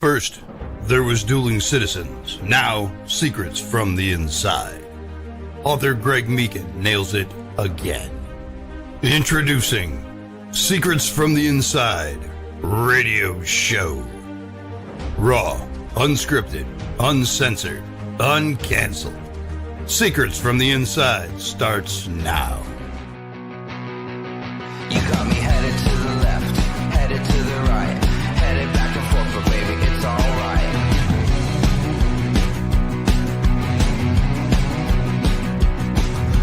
First, there was Dueling Citizens, now Secrets from the Inside. Author Greg Meekin nails it again. Introducing Secrets from the Inside Radio Show. Raw, unscripted, uncensored, uncanceled. Secrets from the Inside starts now. You got me headed to the left, headed to the right, headed back and forth, but baby, it's alright.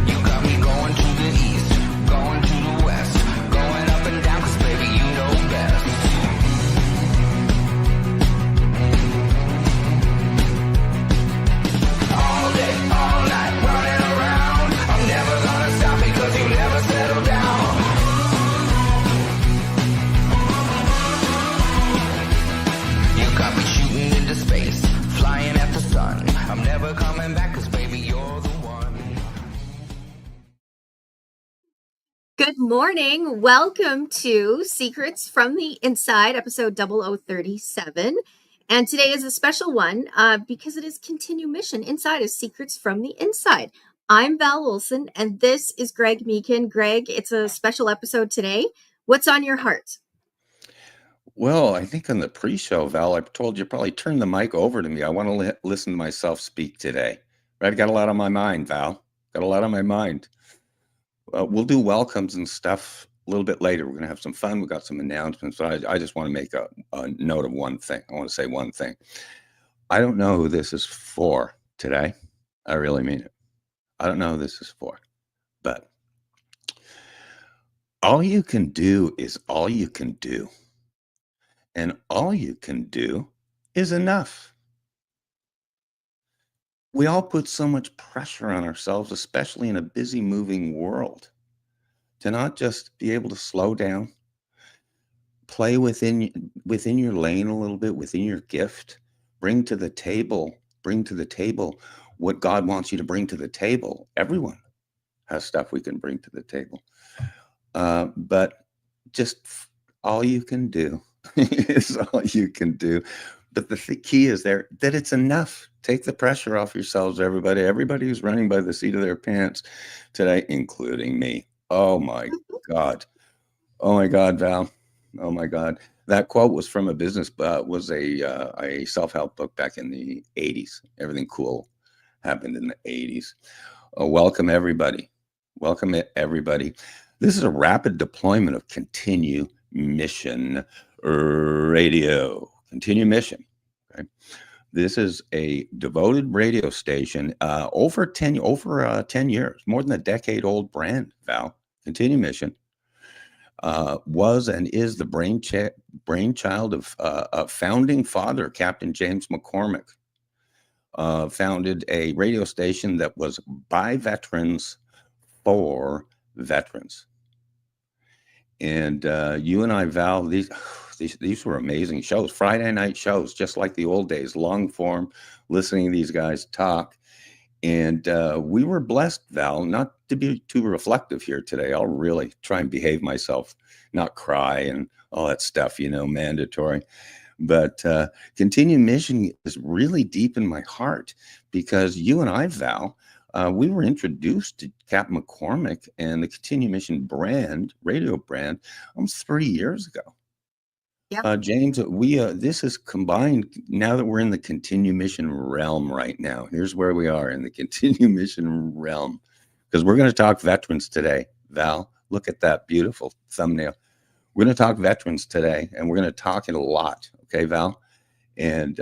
You got me going to the east, going to the west, going up and down, cause baby, you know best. All day, all night, running around, I'm never gonna stop because you never settle down. Got me shooting into space, flying at the sun. I'm never coming back, cause baby, you're the one. Good morning. Welcome to Secrets from the Inside, episode 0037. And today is a special one because it is Continue Mission Inside of Secrets from the Inside. I'm Val Wilson, and this is Greg Meekin. Greg, it's a special episode today. What's on your heart? Well, I think on the pre-show, Val, I told you probably turn the mic over to me. I want to listen to myself speak today. Right? Got a lot on my mind, Val. Got a lot on my mind. We'll do welcomes and stuff a little bit later. We're going to have some fun. We got some announcements. But I just want to make a note of one thing. I want to say one thing. I don't know who this is for today. I really mean it. I don't know who this is for. But all you can do is all you can do. And all you can do is enough. We all put so much pressure on ourselves, especially in a busy moving world, to not just be able to slow down, play within your lane a little bit, within your gift, bring to the table what God wants you to bring to the table. Everyone has stuff we can bring to the table. But just all you can do is all you can do. But the key is there that it's enough. Take the pressure off yourselves, everybody. Everybody who's running by the seat of their pants today, including me. Oh my God. Oh my God, Val. Oh my God. That quote was from a was a self-help book back in the 80s. Everything cool happened in the 80s. Welcome everybody. Welcome everybody. This is a rapid deployment of Continue Mission Radio. Continue Mission. Okay. This is a devoted radio station, over 10 years, more than a decade old brand, Val. Continue Mission was and is the brainchild of a founding father, Captain James McCormick. Founded a radio station that was by veterans for veterans. And you and I, Val, these were amazing shows, Friday night shows, just like the old days, long form, listening to these guys talk. And we were blessed, Val, not to be too reflective here today. I'll really try and behave myself, not cry and all that stuff, mandatory. But Continue Mission is really deep in my heart because you and I, Val, we were introduced to Captain McCormick and the Continue Mission brand, radio brand, almost 3 years ago. Yep. James, this is combined now that we're in the Continue Mission realm right now. Here's where we are in the Continue Mission realm because we're going to talk veterans today. Val, look at that beautiful thumbnail. We're going to talk veterans today, and we're going to talk it a lot. Okay, Val? And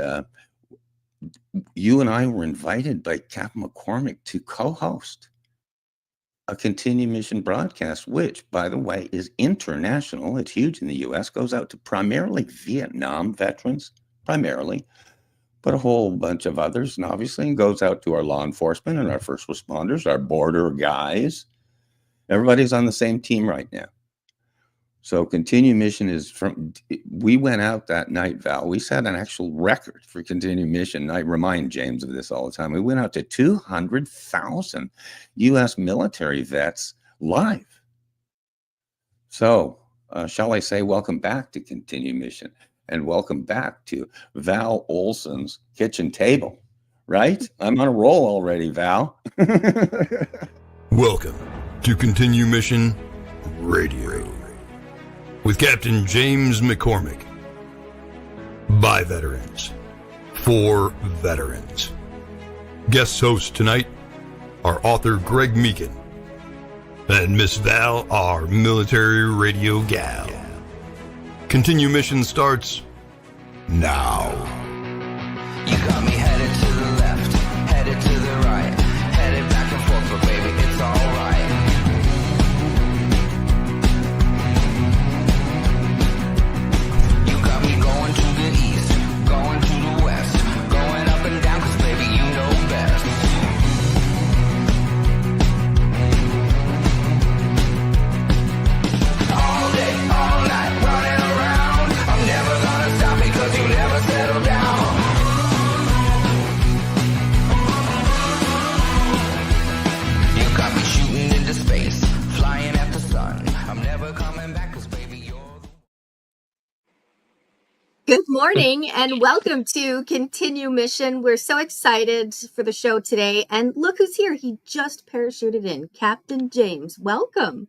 you and I were invited by Captain McCormick to co-host a Continue Mission broadcast, which, by the way, is international. It's huge in the U.S., goes out to primarily Vietnam veterans, primarily, but a whole bunch of others, and obviously goes out to our law enforcement and our first responders, our border guys. Everybody's on the same team right now. So Continue Mission we went out that night, Val. We set an actual record for Continue Mission. I remind James of this all the time. We went out to 200,000 U.S. military vets live. So shall I say welcome back to Continue Mission. and welcome back to Val Olson's Kitchen Table. Right? I'm on a roll already, Val. Welcome to Continue Mission Radio with Captain James McCormick. By veterans, for veterans. Guest hosts tonight are author Greg Meekin and Miss Val, our military radio gal. Continue Mission starts now. You got me headed to the left, headed to the right, headed back and forth, but baby, it's alright. You got me going to the east, going to the west, going up and down, cause baby, you know best. All day, all night, running around, I'm never gonna stop because you never settle down. You got me shooting into space, flying at the sun. I'm never coming back, cause baby, you're the Good morning and welcome to Continue Mission. We're so excited for the show today. And look who's here. He just parachuted in. Captain James, welcome.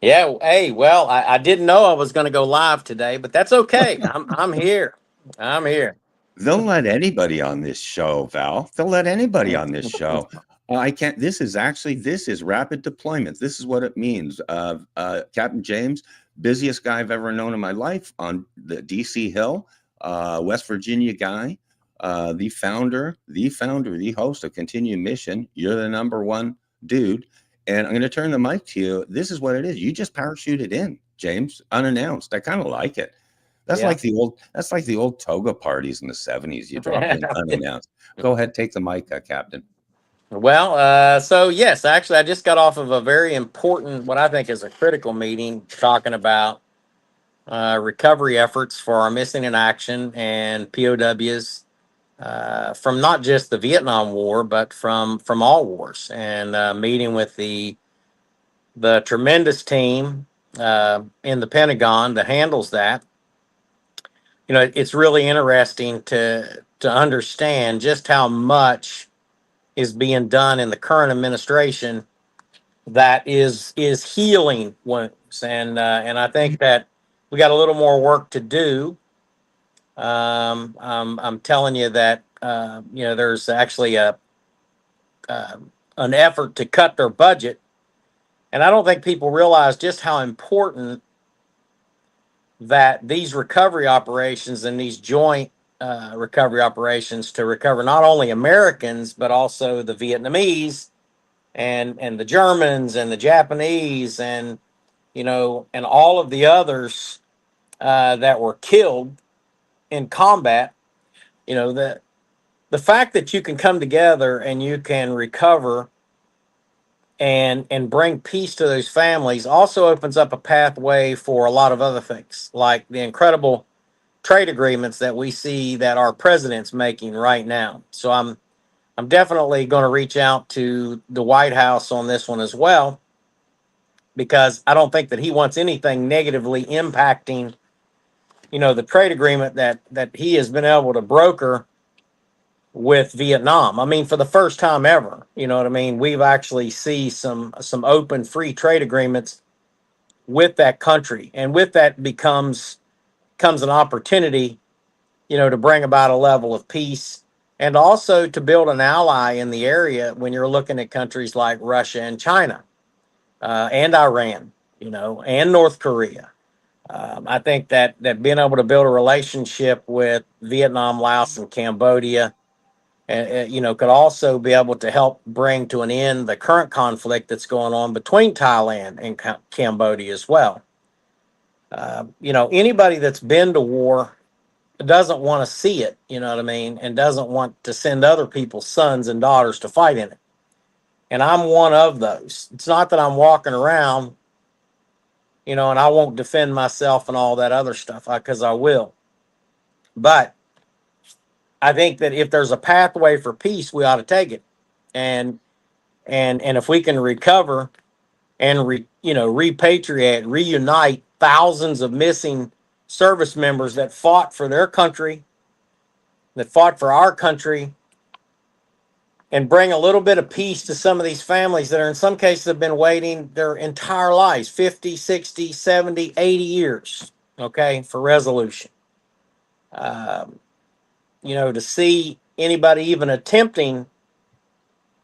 Yeah, hey, well, I didn't know I was going to go live today, but that's okay. I'm here. I'm here. They'll let anybody on this show, Val. They'll let anybody on this show. I can't. This is rapid deployment. This is what it means. Captain James, busiest guy I've ever known in my life on the DC Hill, West Virginia guy, the founder, the host of Continue Mission. You're the number one dude. And I'm going to turn the mic to you. This is what it is. You just parachuted in, James, unannounced. I kind of like it. That's Yeah. like the old toga parties in the 70s. You drop in unannounced. Go ahead, take the mic, Captain. Well, so yes, actually, I just got off of a very important, what I think is a critical meeting talking about recovery efforts for our missing in action and POWs from not just the Vietnam War, but from all wars, and meeting with the tremendous team in the Pentagon that handles that. You know, it's really interesting to understand just how much is being done in the current administration that is healing wounds, and I think that we got a little more work to do. I'm telling you that you know, there's actually an effort to cut their budget, and I don't think people realize just how important that these recovery operations and these joint recovery operations to recover not only Americans but also the Vietnamese and the Germans and the Japanese, and you know, and all of the others that were killed in combat. You know, the fact that you can come together and you can recover and bring peace to those families also opens up a pathway for a lot of other things, like the incredible trade agreements that we see that our president's making right now. So I'm definitely going to reach out to the White House on this one as well, because I don't think that he wants anything negatively impacting, you know, the trade agreement that he has been able to broker with Vietnam. I mean, for the first time ever, you know what I mean? We've actually see some open free trade agreements with that country. And with that comes an opportunity, you know, to bring about a level of peace and also to build an ally in the area when you're looking at countries like Russia and China and Iran, you know, and North Korea. I think that being able to build a relationship with Vietnam, Laos, and Cambodia, you know, could also be able to help bring to an end the current conflict that's going on between Thailand and Cambodia as well. You know, anybody that's been to war doesn't want to see it, you know what I mean, and doesn't want to send other people's sons and daughters to fight in it. And I'm one of those. It's not that I'm walking around, you know, and I won't defend myself and all that other stuff, because I will. But I think that if there's a pathway for peace, we ought to take it. And if we can recover and repatriate, reunite thousands of missing service members that fought for their country, that fought for our country, and bring a little bit of peace to some of these families that are in some cases have been waiting their entire lives, 50, 60, 70, 80 years, okay, for resolution. Um, to see anybody even attempting,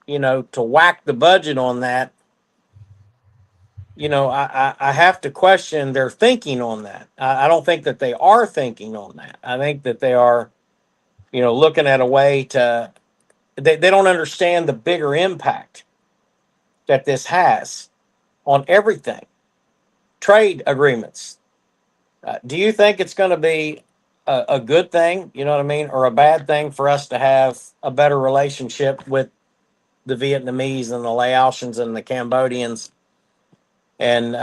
to whack the budget on that, I have to question their thinking on that. I don't think that they are thinking on that. I think that they are, looking at a way to, they don't understand the bigger impact that this has on everything. Trade agreements. Do you think it's going to be a good thing, you know what I mean, or a bad thing for us to have a better relationship with the Vietnamese and the Laotians and the Cambodians and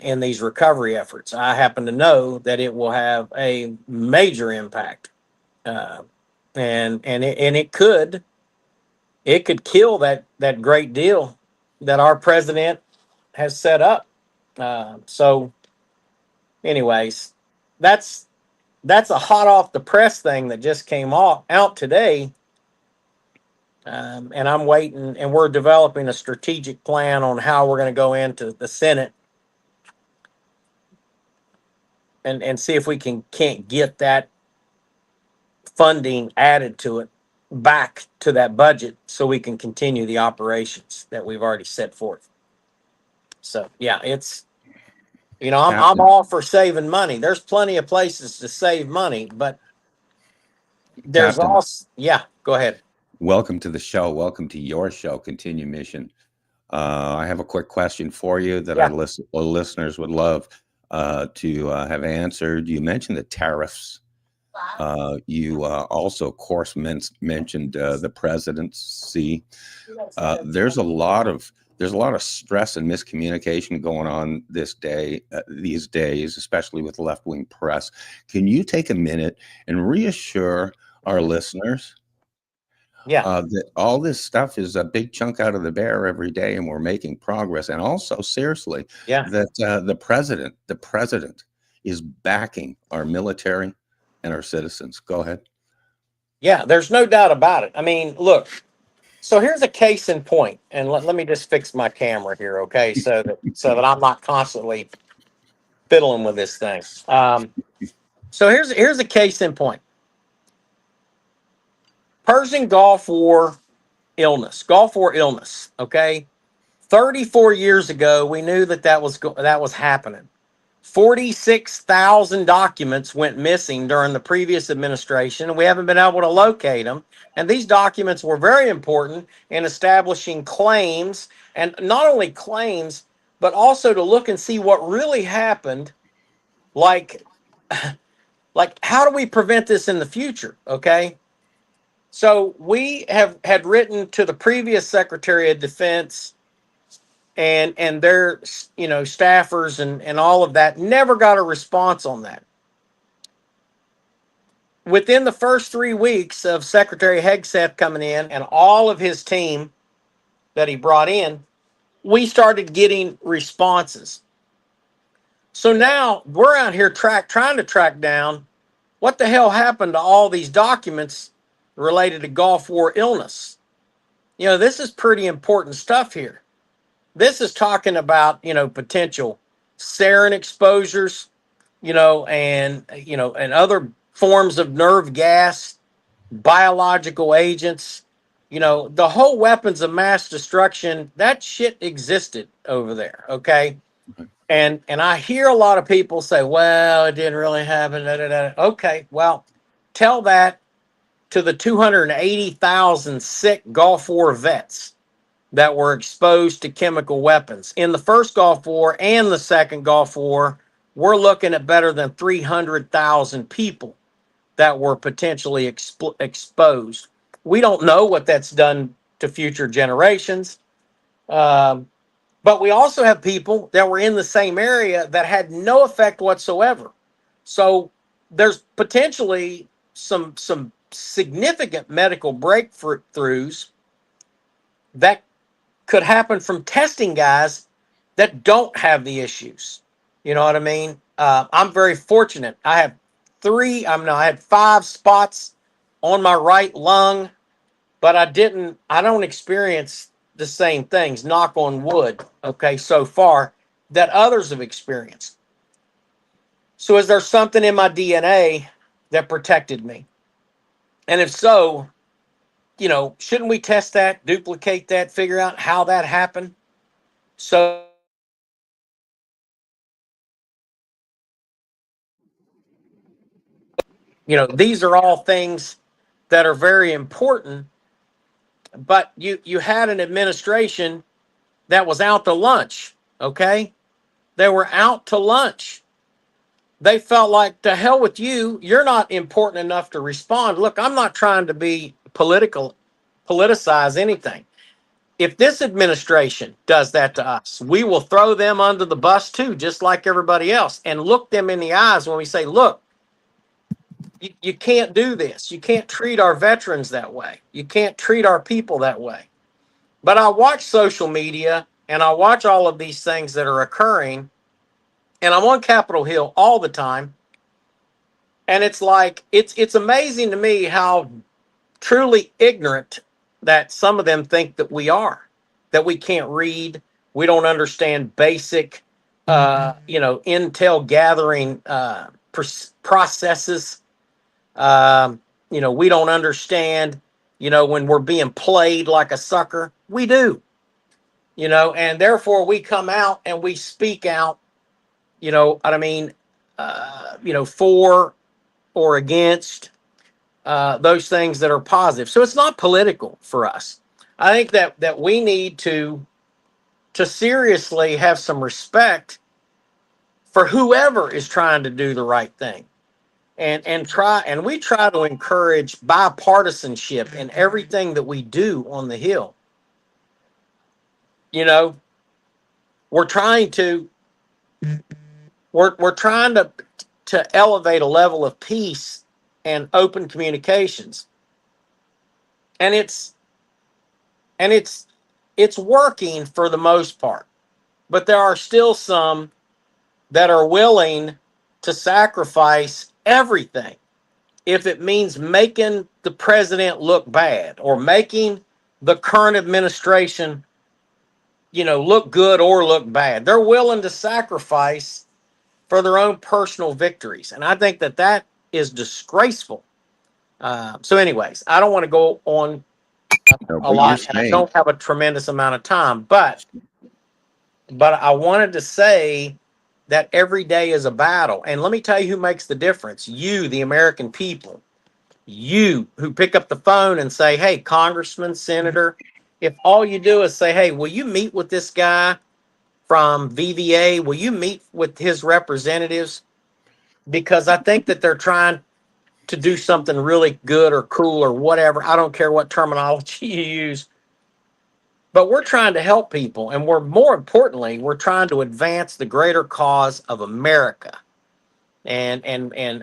in these recovery efforts? I happen to know that it will have a major impact, uh, and it could kill that great deal that our president has set up. So, anyways, that's that's a hot off the press thing that just came out today. And I'm waiting, and we're developing a strategic plan on how we're going to go into the Senate and see if we can't get that funding added to it back to that budget so we can continue the operations that we've already set forth. So yeah, it's I'm Captain, all for saving money. There's plenty of places to save money, but there's Captain, also go ahead. welcome to the show. Welcome to your show, Continue Mission. I have a quick question for you that Yeah. our listeners would love to have answered. You mentioned the tariffs. You also, of course, mentioned the presidency. There's a lot of stress and miscommunication going on these days, especially with left-wing press. Can you take a minute and reassure our listeners that all this stuff is a big chunk out of the bear every day, and we're making progress? And also, seriously, that the president is backing our military and our citizens. Go ahead. Yeah, there's no doubt about it. I mean, look, so here's a case in point, and let me just fix my camera here, okay? So that I'm not constantly fiddling with this thing. So here's a case in point. Persian Gulf War illness, okay? 34 years ago, we knew that was happening. 46,000 documents went missing during the previous administration, and we haven't been able to locate them. And these documents were very important in establishing claims, and not only claims, but also to look and see what really happened. Like, like how do we prevent this in the future? Okay. So we had written to the previous Secretary of Defense and their staffers and all of that, never got a response on that. Within the first 3 weeks of Secretary Hegseth coming in and all of his team that he brought in, we started getting responses. So now we're out here trying to track down what the hell happened to all these documents related to Gulf War illness. This is pretty important stuff here. This is talking about, potential sarin exposures, and other forms of nerve gas, biological agents, the whole weapons of mass destruction, that shit existed over there. Okay. And I hear a lot of people say, well, it didn't really happen. Da, da, da. Okay. Well, tell that to the 280,000 sick Gulf War vets that were exposed to chemical weapons. In the first Gulf War and the second Gulf War, we're looking at better than 300,000 people that were potentially exposed. We don't know what that's done to future generations. But we also have people that were in the same area that had no effect whatsoever. So there's potentially some significant medical breakthroughs that could happen from testing guys that don't have the issues. You know what I mean? I'm very fortunate. I have I had 5 spots on my right lung, but I don't experience the same things, knock on wood, okay, so far, that others have experienced. So is there something in my DNA that protected me? And if so, shouldn't we test that, duplicate that, figure out how that happened? So, these are all things that are very important, but you had an administration that was out to lunch, okay? They were out to lunch. They felt like, to hell with you, you're not important enough to respond. Look, I'm not trying to be politicize anything. If this administration does that to us, we will throw them under the bus too, just like everybody else, and look them in the eyes when we say, look, you can't do this. You can't treat our veterans that way. You can't treat our people that way. But I watch social media and I watch all of these things that are occurring, and I'm on Capitol Hill all the time. And it's like, it's amazing to me how truly ignorant that some of them think that we are, that we can't read, we don't understand basic, intel gathering processes. We don't understand, when we're being played like a sucker. We do, and therefore we come out and we speak out, what I mean, for or against those things that are positive. So it's not political for us. I think that we need to seriously have some respect for whoever is trying to do the right thing, and we try to encourage bipartisanship in everything that we do on the Hill. You know, we're trying to we're trying to elevate a level of peace and open communications, and it's working for the most part, but there are still some that are willing to sacrifice everything if it means making the president look bad or making the current administration, look good or look bad. They're willing to sacrifice for their own personal victories, and I think that is disgraceful. So anyways, I don't want to go on No, a but you're lot, and I saying don't have a tremendous amount of time, but I wanted to say that every day is a battle. And let me tell you who makes the difference. You, the American people, you who pick up the phone and say, hey, Congressman, Senator, if all you do is say, hey, will you meet with this guy from VVA? Will you meet with his representatives? Because I think that they're trying to do something really good or cool or whatever. I don't care what terminology you use. But we're trying to help people, and more importantly, we're trying to advance the greater cause of America and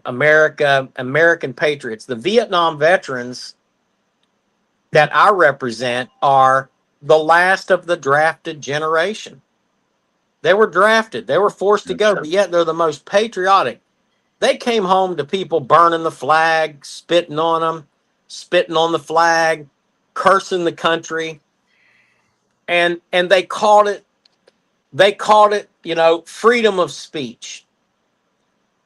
American patriots. The Vietnam veterans that I represent are the last of the drafted generation. They were drafted, they were forced to go, but yet they're the most patriotic. They came home to people burning the flag, spitting on them, spitting on the flag, cursing the country, and they called it, freedom of speech.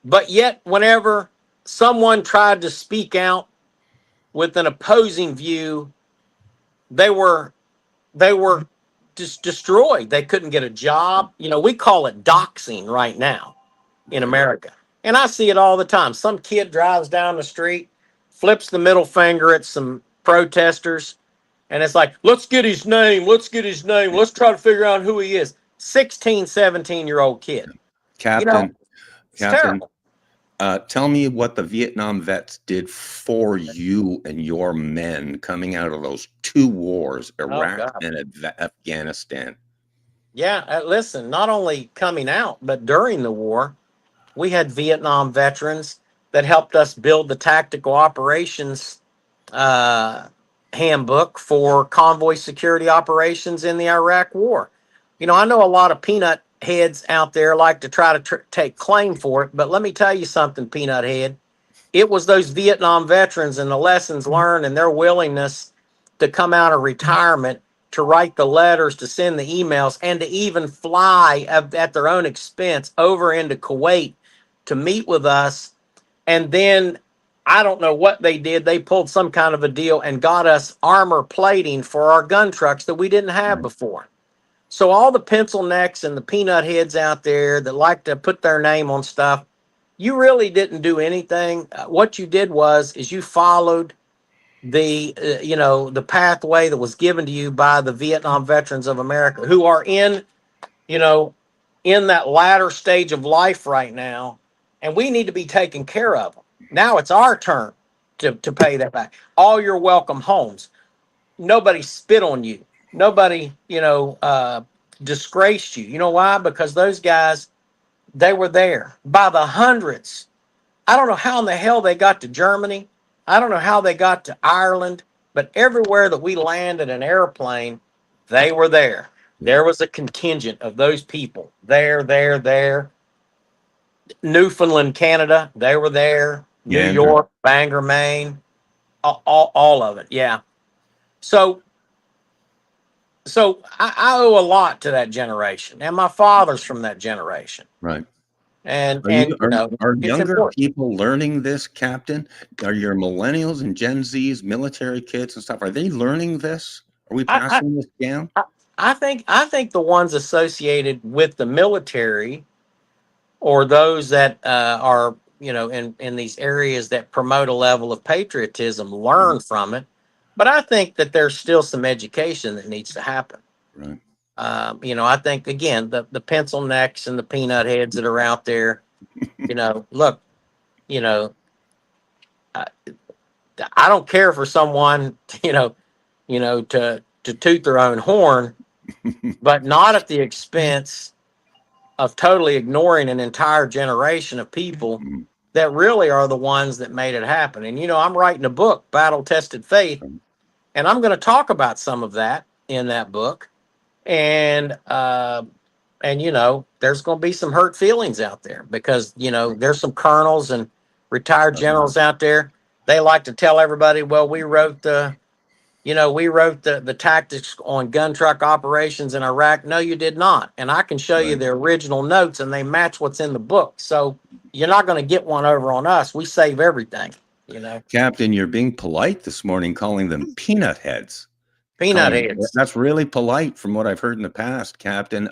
But yet, whenever someone tried to speak out with an opposing view, they were they were just destroyed. They couldn't get a job. We call it doxing right now in America, and I see it all the time. Some kid drives down the street, flips the middle finger at some protesters, and it's like, let's get his name. Let's get his name. Let's try to figure out who he is. 16, 17-year-old kid. Captain, It's terrible. tell me what the Vietnam vets did for you and your men coming out of those 2 wars, Iraq God. and Afghanistan. Yeah, listen, not only coming out, but during the war, we had Vietnam veterans that helped us build the tactical operations uh, handbook for convoy security operations in the Iraq war. I know a lot of peanut heads out there like to try to take claim for it. But let me tell you something, Peanut Head. It was those Vietnam veterans and the lessons learned and their willingness to come out of retirement, to write the letters, to send the emails, and to even fly at their own expense over into Kuwait to meet with us. And then I don't know what they did. They pulled some kind of a deal and got us armor plating for our gun trucks that we didn't have Right. before. So all the pencil necks and the peanut heads out there that like to put their name on stuff, you really didn't do anything. What you did is you followed the the pathway that was given to you by the Vietnam veterans of America, who are you know in that latter stage of life right now, and we need to be taking care of them. Now it's our turn to pay that back. All your welcome homes. Nobody spit on you. Nobody disgraced you. You know why? Because those guys, they were there by the hundreds. I don't know how in the hell they got to Germany. I don't know how they got to Ireland, but everywhere that we landed an airplane, they were there. There was a contingent of those people there. Newfoundland, Canada, they were there. New Gander. York, Bangor, Maine, all of it. Yeah. So, I owe a lot to that generation, and my father's from that generation, Right. and Are you and are it's younger important. people learning this, Captain? Are your millennials and Gen Zs, military kids and stuff, are they learning this? Are we I, passing this down? I I think the ones associated with the military or those that are in these areas that promote a level of patriotism Mhm. learn from it, but I think that there's still some education that needs to happen. Right. I think again the pencil necks and the peanut heads that are out there. Look, you know, I, I don't care for someone, to toot their own horn, but not at the expense of totally ignoring an entire generation of people Mhm. that really are the ones that made it happen. And I'm writing a book, Battle Tested Faith, and I'm going to talk about some of that in that book. And there's going to be some hurt feelings out there because there's some colonels and retired generals out there. They like to tell everybody, well, we wrote the tactics on gun truck operations in Iraq. No, you did not. And I can show you Right. the original notes and they match what's in the book. So you're not going to get one over on us. We save everything, you know. Captain, you're being polite this morning, calling them peanut heads. Peanut heads, That's really polite from what I've heard in the past, Captain.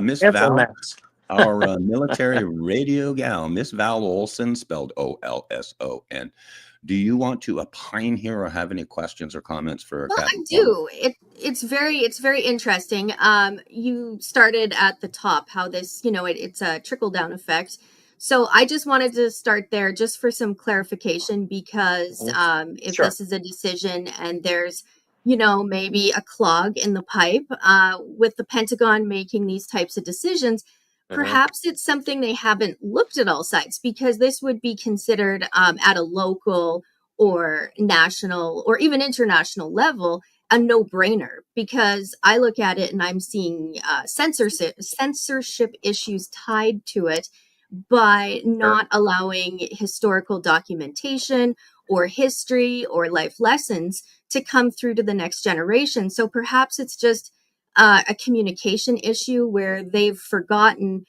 Miss pencil Val, necks. our military radio gal, Miss Val Olson, spelled Olson. Do you want to opine here or have any questions or comments for Well, I Captain Cormac? do. It's very interesting. You started at the top, how this, it's a trickle down effect. So I just wanted to start there just for some clarification because if Sure. this is a decision and there's, maybe a clog in the pipe with the Pentagon making these types of decisions, Hmm. perhaps it's something they haven't looked at all sides because this would be considered at a local or national or even international level a no-brainer because I look at it and I'm seeing censorship issues tied to it by Sure. not allowing historical documentation or history or life lessons to come through to the next generation. So perhaps it's just a communication issue where they've forgotten,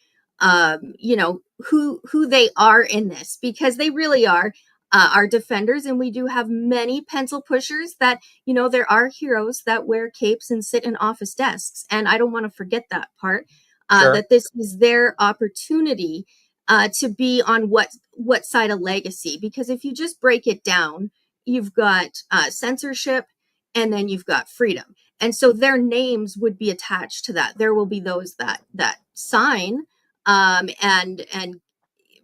who they are in this because they really are our defenders, and we do have many pencil pushers that there are heroes that wear capes and sit in office desks, and I don't want to forget that part. Sure. That this is their opportunity to be on what side of legacy, because if you just break it down, you've got censorship and then you've got freedom, and so their names would be attached to that. There will be those that sign and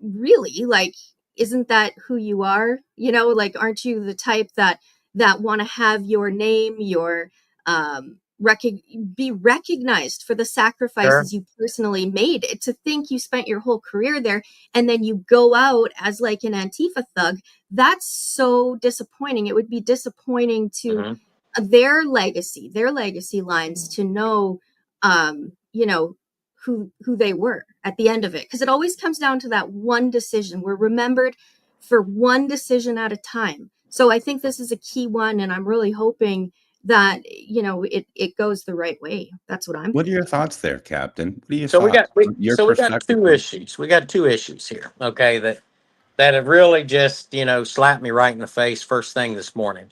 really, like, isn't that who you are? Like, aren't you the type that want to have your name, your be recognized for the Sure. sacrifices you personally made? To think you spent your whole career there and then you go out as like an Antifa thug, that's so disappointing. It would be disappointing to Hmm. their legacy lines to know, um, you know, who they were at the end of it, because it always comes down to that one decision. We're remembered for one decision at a time. So I think this is a key one, and I'm really hoping that it goes the right way. That's what I'm What are thinking. your thoughts there, Captain? What are your So we got thoughts from your we got perspective? two issues. We got two issues here, okay, that have really just, slapped me right in the face first thing this morning.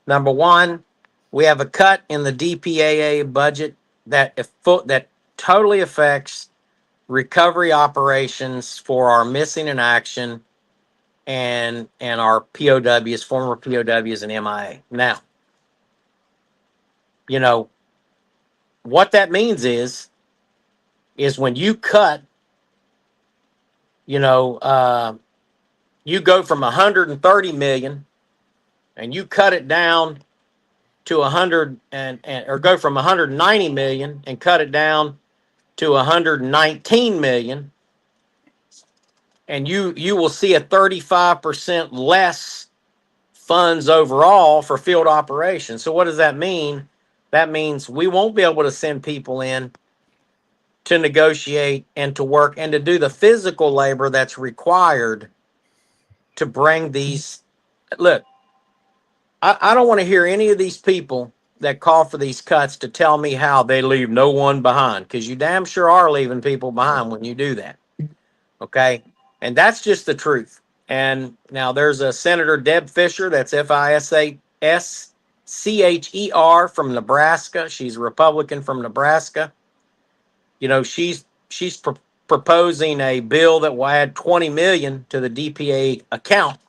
Number one, we have a cut in the DPAA budget that totally affects recovery operations for our missing in action and our POWs, former POWs and MIA. Now, what that means is when you cut, you go from 130 million and you cut it down to 100 or go from 190 million and cut it down to 119 million, and you will see a 35% less funds overall for field operations. So what does that mean? That means we won't be able to send people in to negotiate and to work and to do the physical labor that's required to bring these. Look, I don't want to hear any of these people that call for these cuts to tell me how they leave no one behind, because you damn sure are leaving people behind when you do that. Okay. And that's just the truth. And now there's a Senator Deb Fisher, that's FISASCHER from Nebraska. She's a Republican from Nebraska. She's proposing a bill that will add 20 million to the DPA account.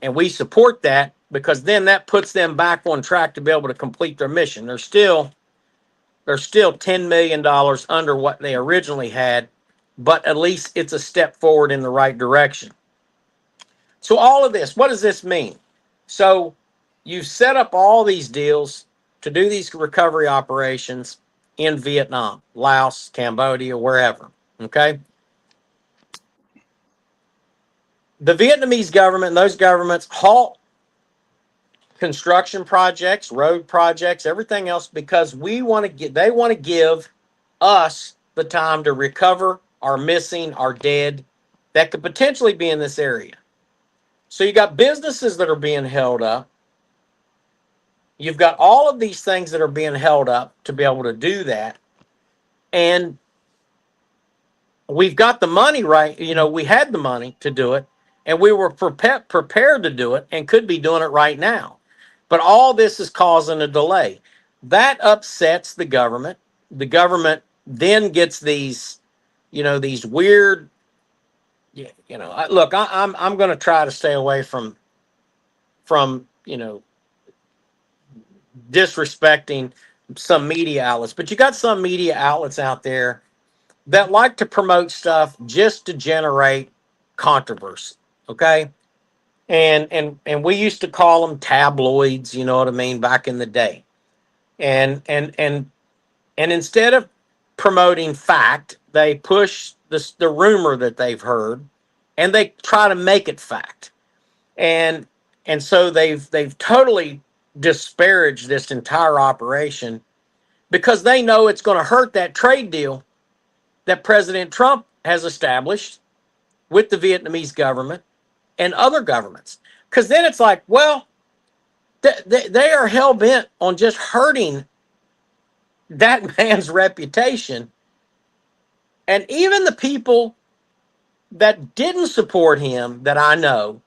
And we support that because then that puts them back on track to be able to complete their mission. They're still $10 million under what they originally had, but at least it's a step forward in the right direction. So all of this, what does this mean? So you've set up all these deals to do these recovery operations in Vietnam, Laos, Cambodia, wherever, okay? The Vietnamese government and those governments halt construction projects, road projects, everything else, because they want to give us the time to recover our missing, our dead that could potentially be in this area. So you got businesses that are being held up. You've got all of these things that are being held up to be able to do that. And we've got the money, right? We had the money to do it, and we were prepared to do it and could be doing it right now. But all this is causing a delay. That upsets the government. The government then gets these weird, look, I'm going to try to stay away from disrespecting some media outlets, but you got some media outlets out there that like to promote stuff just to generate controversy. Okay. And we used to call them tabloids, you know what I mean, back in the day. And instead of promoting fact, they push the rumor that they've heard, and they try to make it fact. And so they've totally disparaged this entire operation because they know it's going to hurt that trade deal that President Trump has established with the Vietnamese government and other governments. Because then it's like, well, they are hell-bent on just hurting that man's reputation. And even the people that didn't support him, that I know,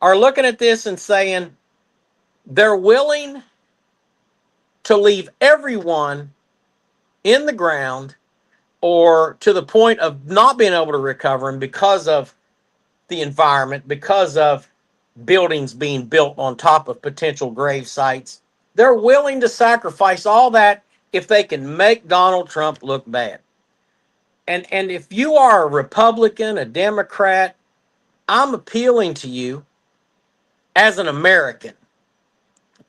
are looking at this and saying they're willing to leave everyone in the ground or to the point of not being able to recover them because of the environment, because of buildings being built on top of potential grave sites. They're willing to sacrifice all that if they can make Donald Trump look bad. And if you are a Republican, a Democrat, I'm appealing to you as an American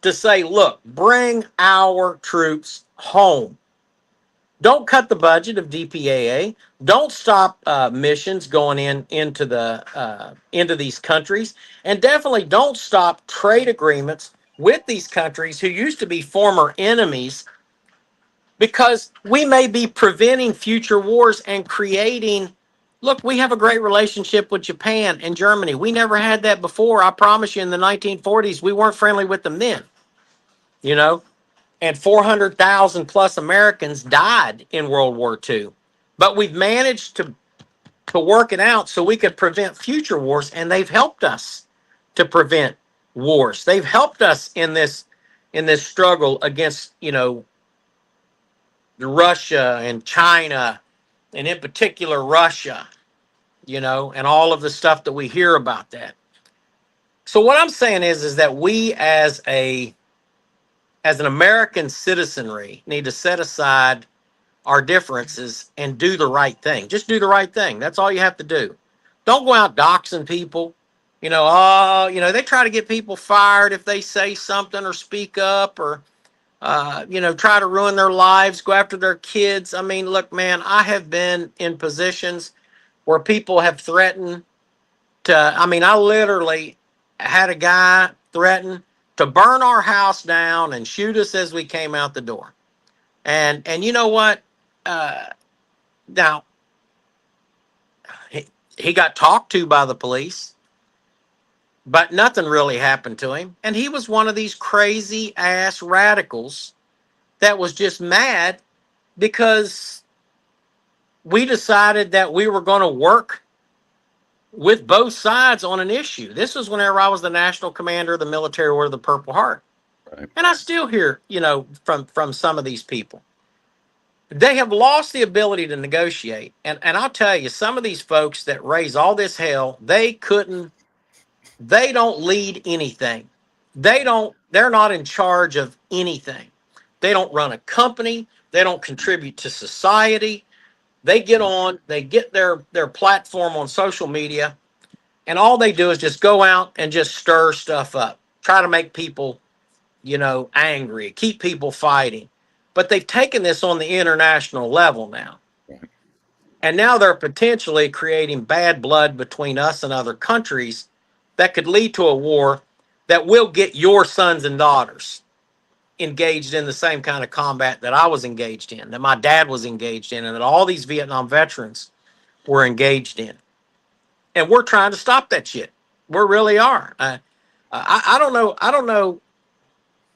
to say, look, bring our troops home. Don't cut the budget of DPAA. Don't stop missions going into these countries, and definitely don't stop trade agreements with these countries who used to be former enemies because we may be preventing future wars and creating. Look, we have a great relationship with Japan and Germany. We never had that before. I promise you, in the 1940s, we weren't friendly with them then, you know, and 400,000 plus Americans died in World War II. But we've managed to work it out so we could prevent future wars, and they've helped us to prevent wars. They've helped us in this struggle against, you know, Russia and China, and in particular Russia, you know, and all of the stuff that we hear about that. So what I'm saying is that we as an American citizenry need to set aside our differences and do the right thing. Just do the right thing. That's all you have to do. Don't go out doxing people. You know, you know, they try to get people fired if they say something or speak up, or you know, try to ruin their lives, go after their kids. I mean, look, man, I have been in positions where people have threatened to, I mean, I literally had a guy threaten to burn our house down and shoot us as we came out the door. And you know what? Uh, now, he got talked to by the police, but nothing really happened to him. And he was one of these crazy ass radicals that was just mad because we decided that we were going to work with both sides on an issue. This was whenever I was the national commander of the military order of the Purple Heart. Right. And I still hear, you know, from some of these people. They have lost the ability to negotiate. And I'll tell you, some of these folks that raise all this hell, they don't lead anything. They're not in charge of anything. They don't run a company. They don't contribute to society. They get on, they get their platform on social media, and all they do is just go out and just stir stuff up, try to make people, you know, angry, keep people fighting. But they've taken this on the international level now. And now they're potentially creating bad blood between us and other countries that could lead to a war that will get your sons and daughters engaged in the same kind of combat that I was engaged in, that my dad was engaged in, and that all these Vietnam veterans were engaged in. And we're trying to stop that shit. We really are. I don't know. I don't know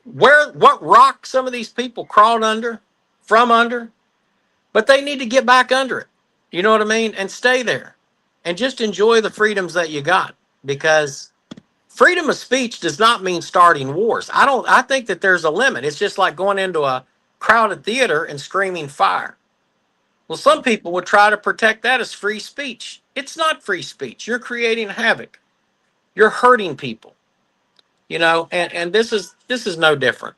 what rock some of these people crawled from under, but they need to get back under it. You know what I mean? And stay there, and just enjoy the freedoms that you got, because freedom of speech does not mean starting wars. I think that there's a limit. It's just like going into a crowded theater and screaming fire. Well, some people would try to protect that as free speech. It's not free speech. You're creating havoc. You're hurting people. You know, and this is no different.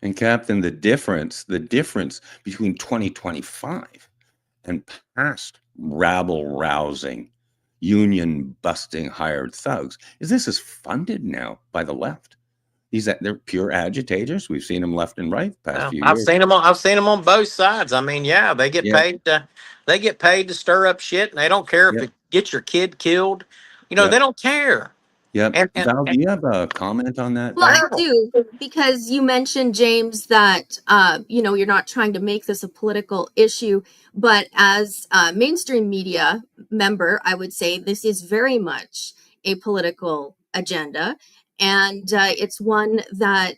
And Captain, the difference between 2025 and past rabble rousing, union busting hired thugs is this is funded now by the left. They're pure agitators. We've seen them left and right the past few I've years. seen them. I've seen them on both sides. I mean, yeah, they get paid. They get paid to stir up shit, and they don't care if it gets your kid killed. You know, they don't care. Yep. And Val, do you have a comment on that? Well, I do, because you mentioned, James, that you know, you're not trying to make this a political issue, but as a mainstream media member, I would say this is very much a political agenda, and it's one that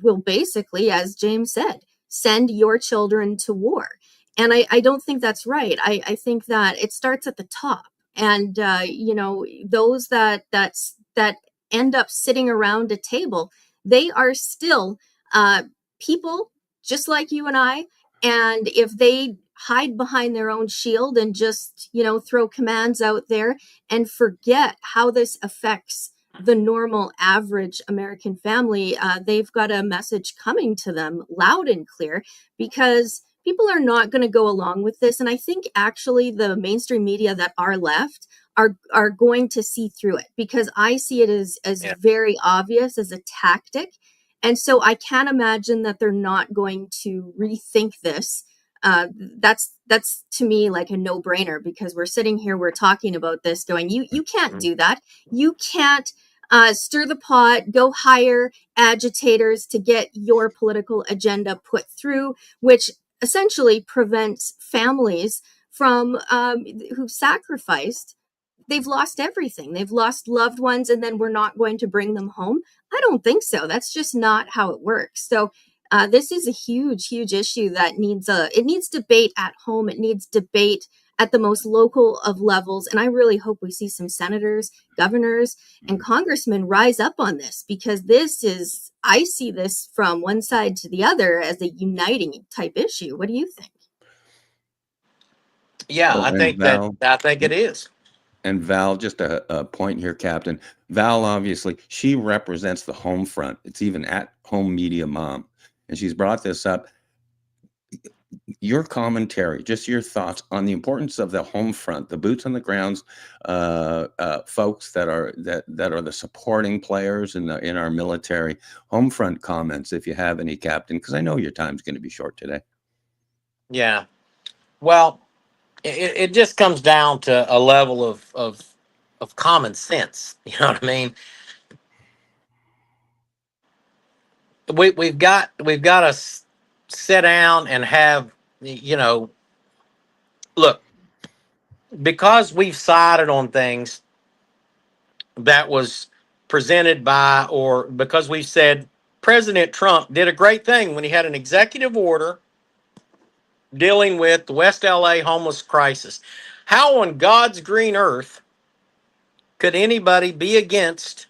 will basically, as James said, send your children to war. And I don't think that's right. I think that it starts at the top, and you know, those that end up sitting around a table, they are still people just like you and I. And if they hide behind their own shield and just, you know, throw commands out there and forget how this affects the normal average American family, they've got a message coming to them loud and clear, because people are not going to go along with this. And I think actually the mainstream media that are left are going to see through it, because I see it as very obvious as a tactic. And so I can't imagine that they're not going to rethink this. That's to me like a no-brainer, because we're sitting here, we're talking about this going, you can't do that. You can't stir the pot, go hire agitators to get your political agenda put through, which essentially prevents families from who've sacrificed. They've lost everything. They've lost loved ones, and then we're not going to bring them home. I don't think so. That's just not how it works. So this is a huge issue that it needs debate at home. It needs debate at the most local of levels. And I really hope we see some senators, governors, and congressmen rise up on this, because I see this from one side to the other as a uniting type issue. What do you think? Yeah, Oh, I think it is. And Val, just a point here, Captain. Val, obviously, she represents the home front. It's even at home media mom. And she's brought this up. Your commentary, just your thoughts on the importance of the home front, the boots on the grounds, folks that are the supporting players in our military. Home front comments, if you have any, Captain, because I know your time's going to be short today. Yeah. Well, it just comes down to a level of common sense. You know what I mean? We've got to sit down and have, look, because we've sided on things that was presented by, or because we said President Trump did a great thing when he had an executive order dealing with the West LA homeless crisis. How on God's green earth could anybody be against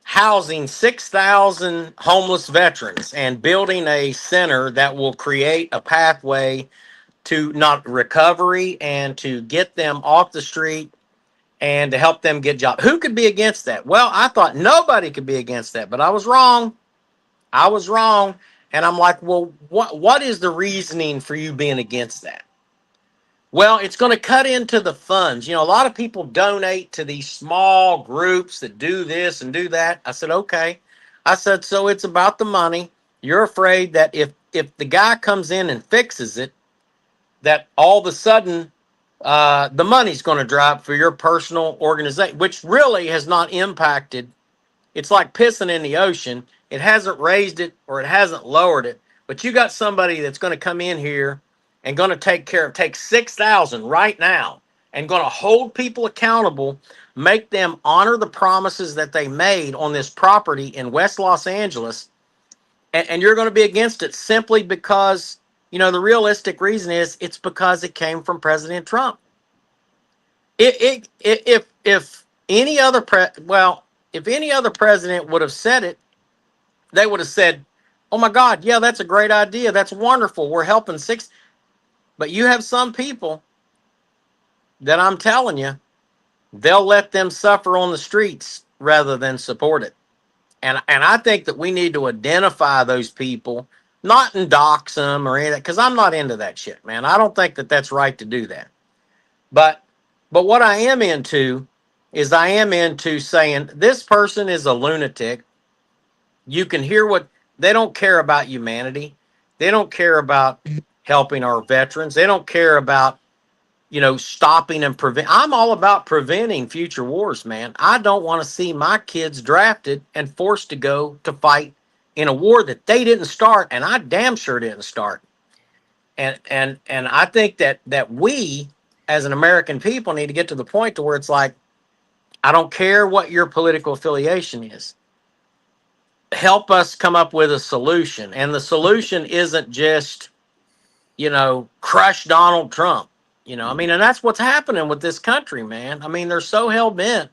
housing 6,000 homeless veterans and building a center that will create a pathway to not recovery and to get them off the street and to help them get jobs? Who could be against that? Well, I thought nobody could be against that, but I was wrong. I was wrong. And I'm like, well, what is the reasoning for you being against that? Well, it's going to cut into the funds. A lot of people donate to these small groups that do this and do that. I said, okay. I said, so it's about the money. You're afraid that if the guy comes in and fixes it, that all of a sudden the money's going to drop for your personal organization, which really has not impacted. It's like pissing in the ocean. It hasn't raised it or it hasn't lowered it. But you got somebody that's going to come in here and going to take 6,000 right now and going to hold people accountable, make them honor the promises that they made on this property in West Los Angeles. And you're going to be against it simply because, the realistic reason is it's because it came from President Trump. If any other if any other president would have said it, they would have said, "Oh my God, yeah, that's a great idea. That's wonderful. We're helping six." But you have some people that I'm telling you, they'll let them suffer on the streets rather than support it. And I think that we need to identify those people, not dox them or anything, because I'm not into that shit, man. I don't think that that's right to do that. But what I am into is I am into saying this person is a lunatic. You can hear what they don't care about humanity. They don't care about helping our veterans. They don't care about, stopping and prevent. I'm all about preventing future wars, man. I don't want to see my kids drafted and forced to go to fight in a war that they didn't start, and I damn sure didn't start. And I think that we as an American people need to get to the point to where it's like, I don't care what your political affiliation is. Help us come up with a solution. And the solution isn't just, crush Donald Trump. And that's what's happening with this country, man. I mean, they're so hell bent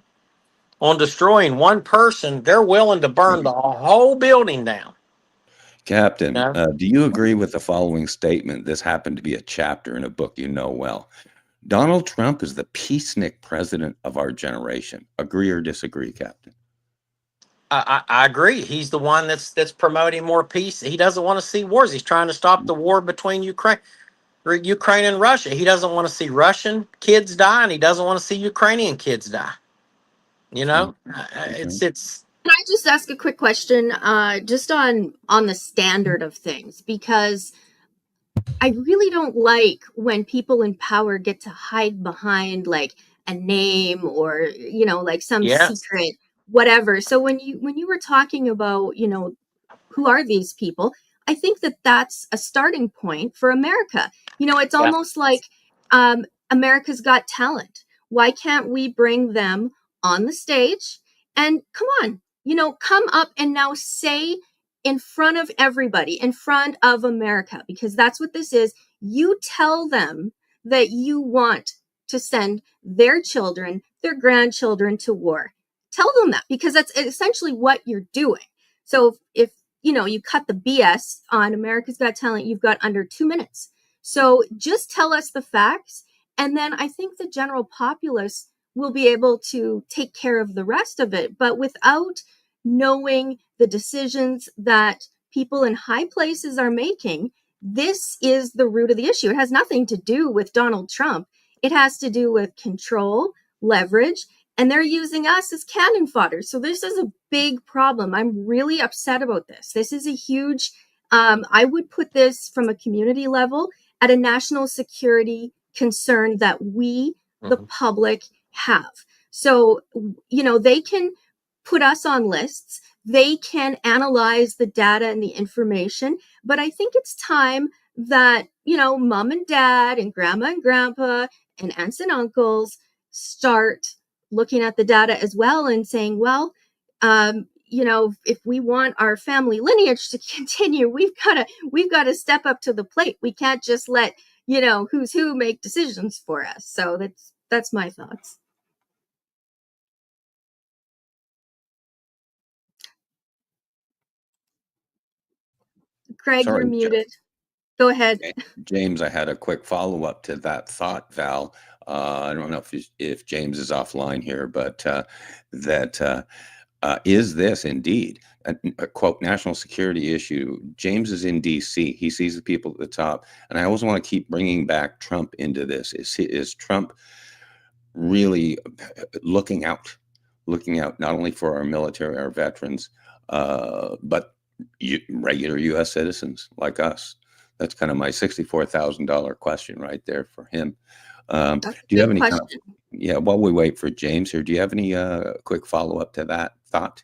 on destroying one person, they're willing to burn the whole building down. Captain, You know? do you agree with the following statement? This happened to be a chapter in a book you know well. Donald Trump is the peacenik president of our generation. Agree or disagree, Captain? I agree. He's the one that's promoting more peace. He doesn't want to see wars. He's trying to stop the war between Ukraine and Russia. He doesn't want to see Russian kids die, and he doesn't want to see Ukrainian kids die. It's Can I just ask a quick question, just on the standard of things? Because I really don't like when people in power get to hide behind like a name or, like some Yes. secret whatever. So when you were talking about, who are these people? I think that that's a starting point for America. It's Yeah. almost like America's Got Talent. Why can't we bring them on the stage and come on, come up and now say in front of everybody, in front of America, because that's what this is. You tell them that you want to send their children, their grandchildren to war. Tell them that, because that's essentially what you're doing. So if you cut the BS on America's Got Talent, you've got under 2 minutes. So just tell us the facts. And then I think the general populace will be able to take care of the rest of it. But without knowing the decisions that people in high places are making, this is the root of the issue. It has nothing to do with Donald Trump. It has to do with control, leverage, and they're using us as cannon fodder. So this is a big problem. I'm really upset about this. This is a huge, I would put this from a community level at a national security concern that we, the public, have. So, they can put us on lists. They can analyze the data and the information. But I think it's time that, mom and dad and grandma and grandpa and aunts and uncles start looking at the data as well and saying, well, if we want our family lineage to continue, we've got to step up to the plate. We can't just let, who's who make decisions for us. So that's my thoughts. Craig, you're Sorry, muted. Go ahead. James, I had a quick follow-up to that thought, Val. I don't know if James is offline here, but is this indeed a quote national security issue? James is in D.C. He sees the people at the top, and I always want to keep bringing back Trump into this. Is Trump really looking out not only for our military, our veterans, but regular U.S. citizens like us? That's kind of my $64,000 question right there for him. That's Do a you good have any question. yeah, while we wait for James here, do you have any quick follow-up to that thought?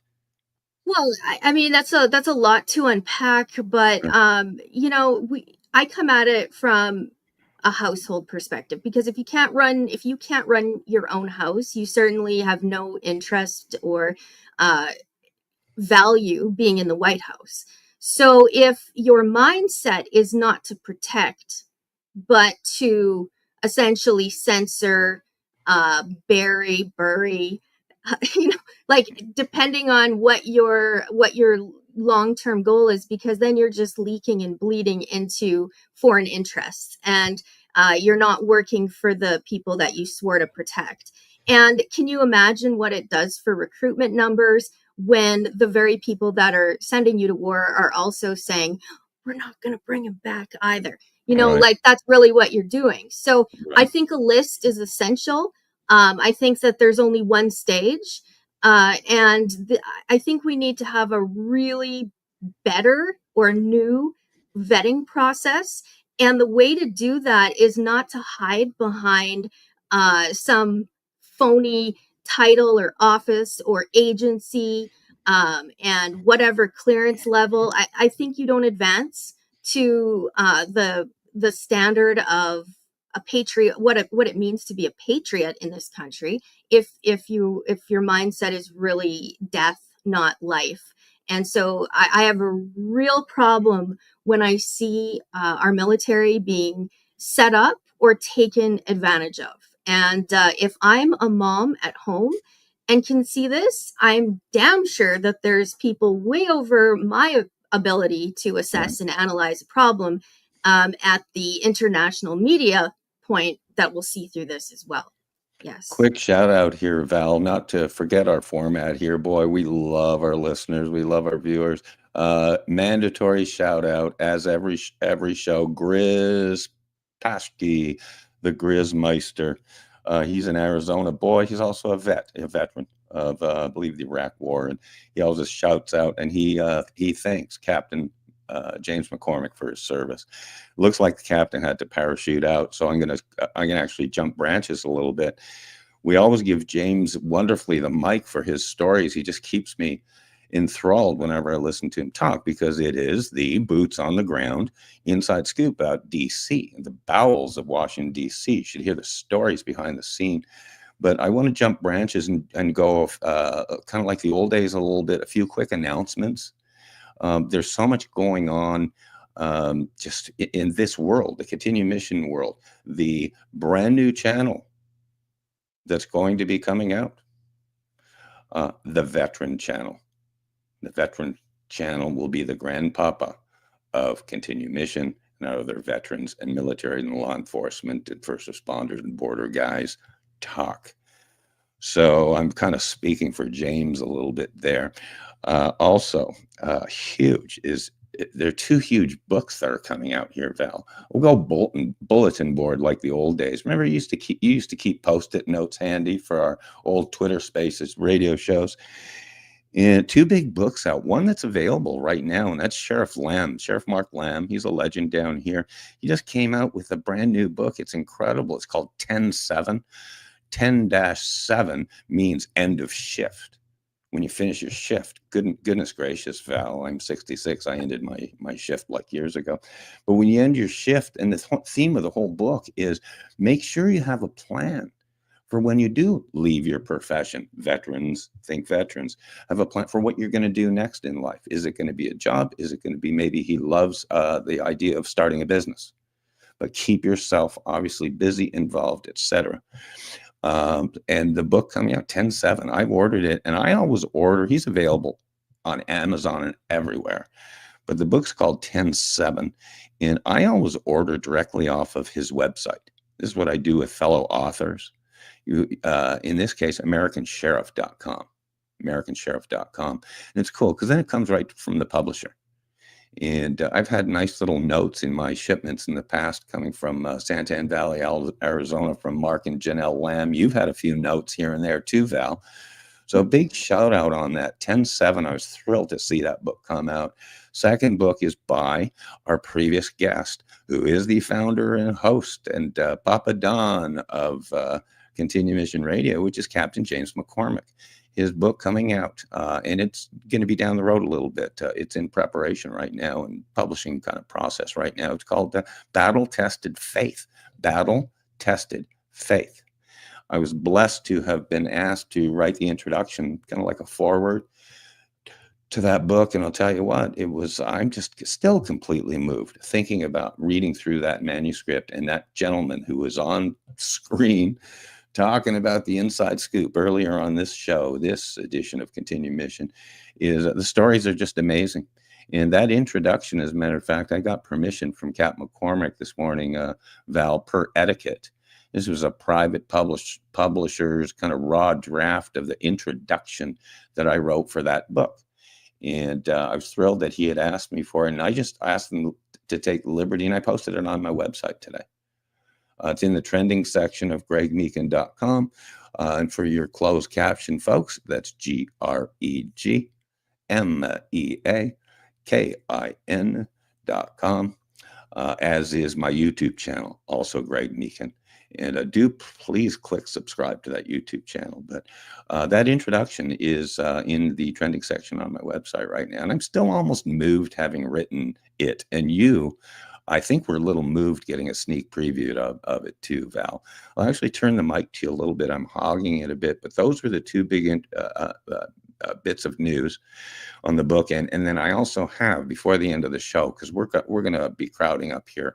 Well, I mean, that's a lot to unpack, but Sure. I come at it from a household perspective, because if you can't run your own house, you certainly have no interest or uh, value being in the White House. So if your mindset is not to protect, but to essentially censor, bury, like depending on what your long-term goal is, because then you're just leaking and bleeding into foreign interests, and you're not working for the people that you swore to protect. And can you imagine what it does for recruitment numbers when the very people that are sending you to war are also saying, we're not going to bring him back either? Right, Like that's really what you're doing. So I right, think a list is essential. I think that there's only one stage. I think we need to have a really better or new vetting process. And the way to do that is not to hide behind some phony title or office or agency, and whatever clearance level. I think you don't advance to the standard of a patriot, what it means to be a patriot in this country, if your mindset is really death, not life. And so I have a real problem when I see our military being set up or taken advantage of. And if I'm a mom at home and can see this, I'm damn sure that there's people way over my ability to right. assess and analyze a problem, at the international media point, that will see through this as well. Yes. Quick shout out here, Val, not to forget our format here. Boy, we love our listeners. We love our viewers. Mandatory shout out, as every show, Grizz Paschke, the Grizzmeister. He's an Arizona boy. He's also a veteran of, I believe, the Iraq War. And he always shouts out, and he thanks Captain James McCormick for his service. Looks like the captain had to parachute out, so I'm gonna actually jump branches a little bit. We always give James wonderfully the mic for his stories. He just keeps me enthralled whenever I listen to him talk, because it is the boots on the ground inside scoop out DC, the bowels of Washington, DC. You should hear the stories behind the scene. But I want to jump branches and go kind of like the old days a little bit, a few quick announcements. There's so much going on just in this world, the Continue Mission world, the brand new channel that's going to be coming out, the Veteran Channel. The Veteran Channel will be the grandpapa of Continue Mission and other veterans and military and law enforcement and first responders and border guys talk. So I'm kind of speaking for James a little bit there. Also, huge is there are two huge books that are coming out here, Val. We'll go bulletin board like the old days. Remember, you used to keep Post-it notes handy for our old Twitter Spaces radio shows. And two big books out. One that's available right now, and that's Sheriff Mark Lamb. He's a legend down here. He just came out with a brand new book. It's incredible. It's called 10-7. 10-7 means end of shift. When you finish your shift, goodness gracious, Val, I'm 66. I ended my shift like years ago. But when you end your shift, and the theme of the whole book is make sure you have a plan for when you do leave your profession. Veterans, think veterans, have a plan for what you're going to do next in life. Is it going to be a job? Is it going to be maybe he loves the idea of starting a business? But keep yourself obviously busy, involved, etc. And the book coming out 10-7, I've ordered it, and I always order. He's available on Amazon and everywhere, but the book's called 10-7, and I always order directly off of his website. This is what I do with fellow authors. In this case, americansheriff.com, and it's cool because then it comes right from the publisher. And I've had nice little notes in my shipments in the past coming from Santan Valley, Arizona, from Mark and Janelle Lamb. You've had a few notes here and there too, Val. So a big shout out on that 10-7. I was thrilled to see that book come out. Second book is by our previous guest, who is the founder and host and Papa Don of Continue Mission Radio, which is Captain James McCormick. His book coming out, and it's going to be down the road a little bit. It's in preparation right now and publishing kind of process right now. It's called Battle Tested Faith. Battle Tested Faith. I was blessed to have been asked to write the introduction, kind of like a foreword to that book. And I'll tell you what, I'm just still completely moved thinking about reading through that manuscript, and that gentleman who was on screen talking about the inside scoop earlier on this show, this edition of Continue Mission, is the stories are just amazing. And that introduction, as a matter of fact, I got permission from Cap McCormick this morning, Val, per etiquette. This was a private publisher's kind of raw draft of the introduction that I wrote for that book. And I was thrilled that he had asked me for it. And I just asked him to take liberty, and I posted it on my website today. It's in the trending section of gregmeekin.com. And for your closed caption folks, that's GREGMEAKIN.com, as is my YouTube channel, also Greg Meekin. And do please click subscribe to that YouTube channel. But that introduction is in the trending section on my website right now. And I'm still almost moved having written it. And I think we're a little moved getting a sneak preview of it too, Val. I'll actually turn the mic to you a little bit. I'm hogging it a bit, but those were the two big bits of news on the book. And then I also have, before the end of the show, because we're going to be crowding up here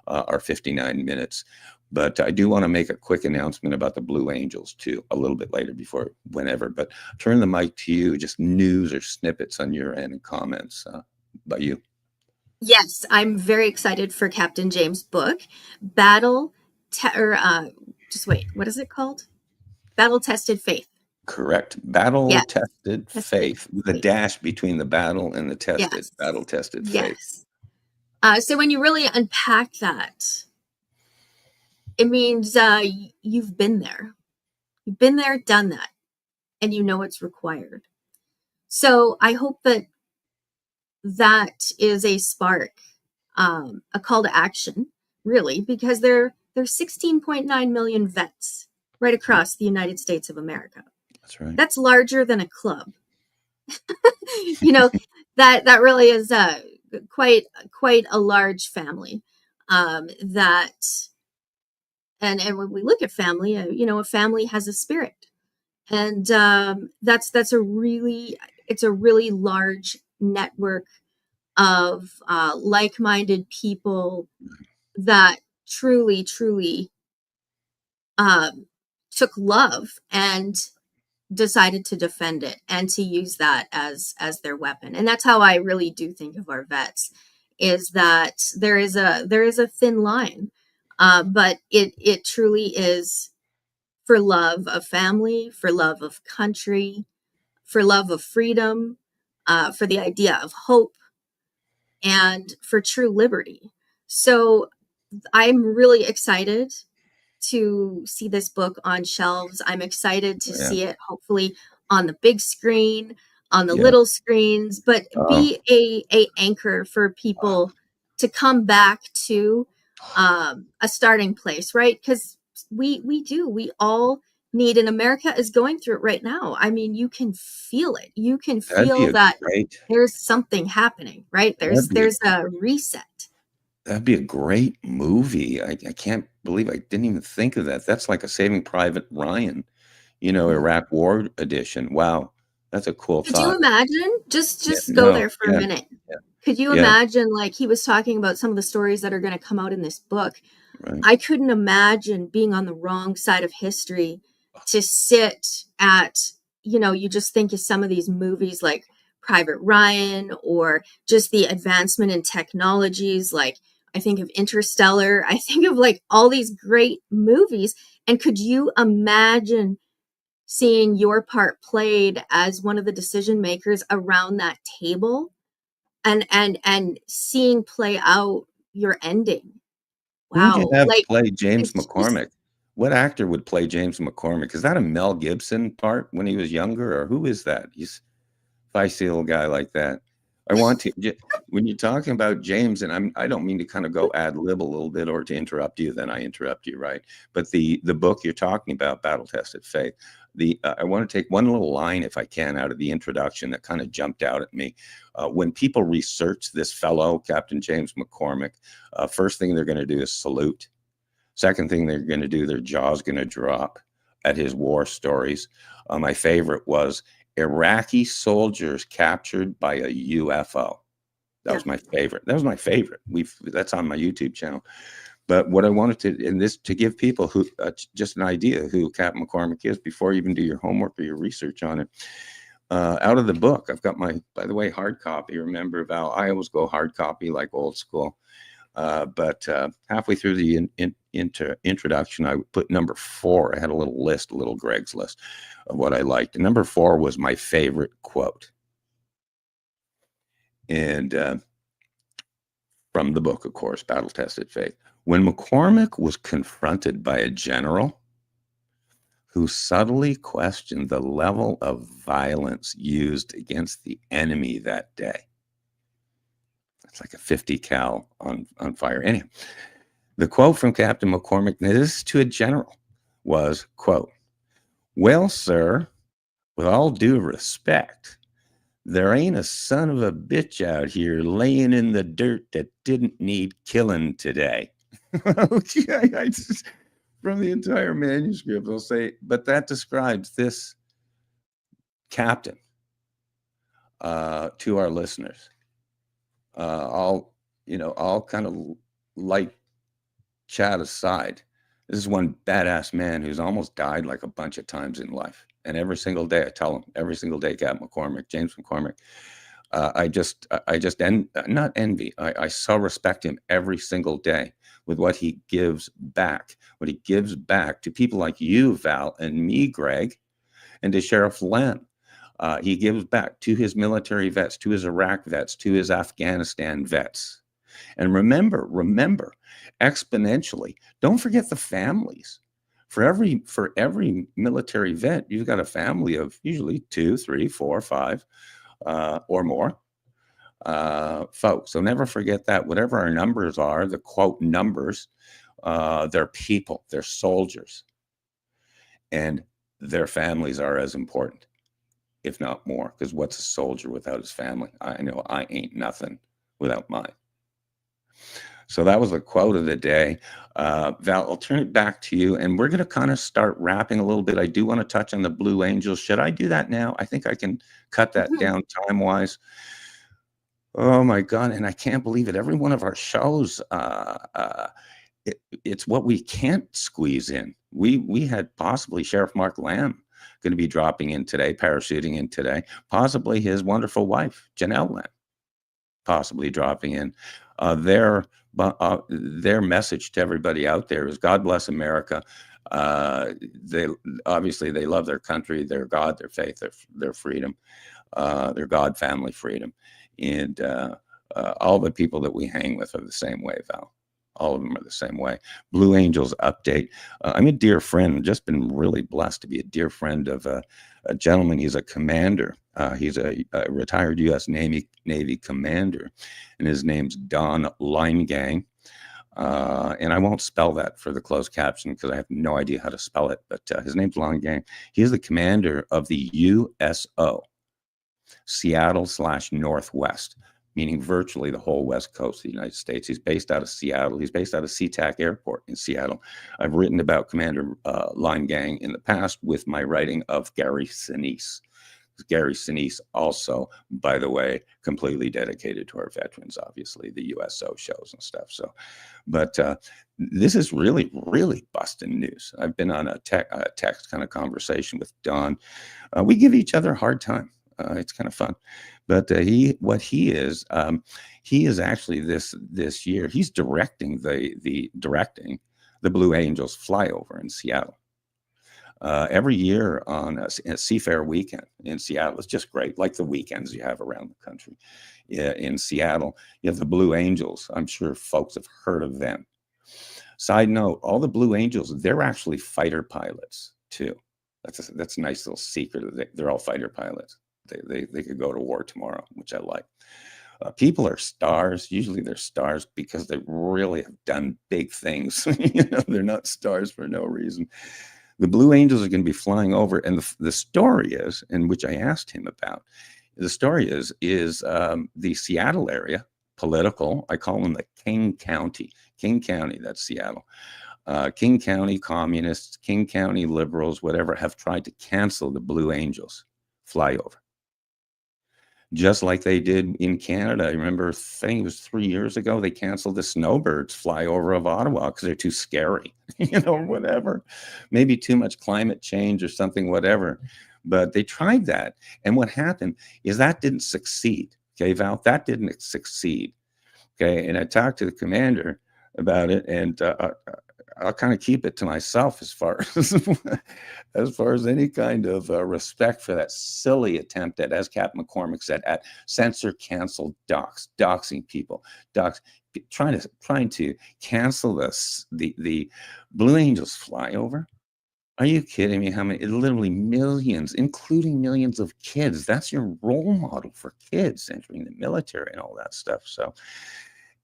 our 59 minutes, but I do want to make a quick announcement about the Blue Angels too, a little bit later whenever. But turn the mic to you, just news or snippets on your end and comments by you. Yes, I'm very excited for Captain James' book, what is it called? Battle Tested Faith. Correct. Battle Tested Faith, with a dash between the battle and the tested. Yes. Battle Tested Faith. Yes. So when you really unpack that, it means you've been there. You've been there, done that, and you know what's required. So I hope that is a spark, a call to action, really, because there's 16.9 million vets right across the United States of America. That's right. That's larger than a club. You know, that really is quite a large family. That and when we look at family, a family has a spirit, and that's it's a really large network of like-minded people that truly um, took love and decided to defend it and to use that as their weapon. And that's how I really do think of our vets, is that there is a thin line, but it truly is for love of family, for love of country, for love of freedom, for the idea of hope, and for true liberty. So I'm really excited to see this book on shelves. I'm excited to Yeah. see it, hopefully, on the big screen, on the Yeah. little screens, but Oh. be a anchor for people to come back to, a starting place, right? Because we all need, and America is going through it right now. I mean, you can feel it. You can That'd be feel a that great. there's something happening, right? That'd be a There's a reset. That'd be a great movie. I can't believe I didn't even think of that. That's like a Saving Private Ryan, Iraq War edition. Wow, that's a cool Could you thought. imagine? Yeah, Just go no, there for a yeah, minute. yeah, Could you yeah, imagine, like he was talking about some of the stories that are going to come out in this book? right. I couldn't imagine being on the wrong side of history to sit at, you just think of some of these movies like Private Ryan, or just the advancement in technologies. Like I think of Interstellar. I think of like all these great movies. And could you imagine seeing your part played as one of the decision makers around that table, and seeing play out your ending? Who would you Wow. have Like play James it's just McCormick? What actor would play James McCormick? Is that a Mel Gibson part when he was younger, or who is that? He's feisty little guy like that. I want to when you're talking about James, and I don't mean to kind of go ad lib a little bit or to interrupt you, then I interrupt you, right? But the book you're talking about, Battle Tested Faith, I want to take one little line, if I can, out of the introduction that kind of jumped out at me. When people research this fellow, Captain James McCormick, first thing they're going to do is salute. Second thing they're going to do, their jaw's going to drop at his war stories. My favorite was Iraqi soldiers captured by a UFO. That yeah. was my favorite. That was my favorite. That's on my YouTube channel. But what I wanted to give people who just an idea who Captain McCormick is before you even do your homework or your research on it. Out of the book, I've got by the way, hard copy. Remember, Val, I always go hard copy like old school. But halfway through the introduction, I put number 4. I had a little Greg's list of what I liked. And number 4 was my favorite quote. And from the book, of course, Battle Tested Faith. When McCormick was confronted by a general who subtly questioned the level of violence used against the enemy that day. It's like a 50 cal on fire. Anyhow, the quote from Captain McCormick, now this is to a general, was, quote, "Well, sir, with all due respect, there ain't a son of a bitch out here laying in the dirt that didn't need killing today." Okay, from the entire manuscript, I'll say, but that describes this captain to our listeners. All kind of light chat aside, this is one badass man who's almost died like a bunch of times in life. And every single day, I tell him, every single day, Captain McCormick, James McCormick, not envy. I so respect him every single day with what he gives back to people like you, Val, and me, Greg, and to Sheriff Len. He gives back to his military vets, to his Iraq vets, to his Afghanistan vets. And remember, exponentially, don't forget the families. For every military vet, you've got a family of usually 2, 3, 4, 5, or more folks. So never forget that. Whatever our numbers are, the quote numbers, they're people, they're soldiers. And their families are as important, if not more, because what's a soldier without his family? I know I ain't nothing without mine. So that was the quote of the day. Val, I'll turn it back to you, and we're going to kind of start wrapping a little bit. I do want to touch on the Blue Angels. Should I do that now? I think I can cut that down time-wise. Oh, my God, and I can't believe it. Every one of our shows, it's what we can't squeeze in. We had possibly Sheriff Mark Lamb going to be dropping in today, parachuting in today, possibly his wonderful wife, Janelle Lamb, possibly dropping in. Their message to everybody out there is God bless America. They obviously they love their country, their God, their faith, their freedom, their God family freedom. And all the people that we hang with are the same way, Val. All of them are the same way. Blue Angels update. I'm a dear friend, just been really blessed to be a dear friend of a gentleman. He's a commander. He's a retired U.S. Navy commander, and his name's Don Linegang. And I won't spell that for the closed caption because I have no idea how to spell it, but his name's Linegang. He is the commander of the USO, Seattle/Northwest, meaning virtually the whole west coast of the United States. He's based out of Seattle. He's based out of SeaTac Airport in Seattle. I've written about Commander Linegang in the past with my writing of Gary Sinise. Gary Sinise also, by the way, completely dedicated to our veterans, obviously, the USO shows and stuff. So, but this is really, really busting news. I've been on a text kind of conversation with Don. We give each other a hard time. It's kind of fun, but he is actually this year he's directing the Blue Angels flyover in Seattle. Every year on a Seafair weekend in Seattle. It's just great, like the weekends you have around the country. In Seattle, you have the Blue Angels. I'm sure folks have heard of them. Side note, all the Blue Angels, they're actually fighter pilots too. That's a nice little secret. They're all fighter pilots. They could go to war tomorrow, which I like. People are stars. Usually they're stars because they really have done big things. They're not stars for no reason. The Blue Angels are going to be flying over, and the story is, in which I asked him about, the story is the Seattle area, political, I call them the King County, that's Seattle. King County communists, King County liberals, whatever, have tried to cancel the Blue Angels flyover. Just like they did in Canada. I remember, I think it was 3 years ago, they canceled the snowbirds flyover of Ottawa because they're too scary, whatever. Maybe too much climate change or something, whatever. But they tried that. And what happened is that didn't succeed. Okay, Val, that didn't succeed. Okay, and I talked to the commander about it, and I'll kind of keep it to myself as far as any kind of respect for that silly attempt at, as Captain McCormick said, at censor, cancel, doxing people, trying to cancel the Blue Angels flyover. Are you kidding me? How many? Literally millions, including millions of kids. That's your role model for kids entering the military and all that stuff. So,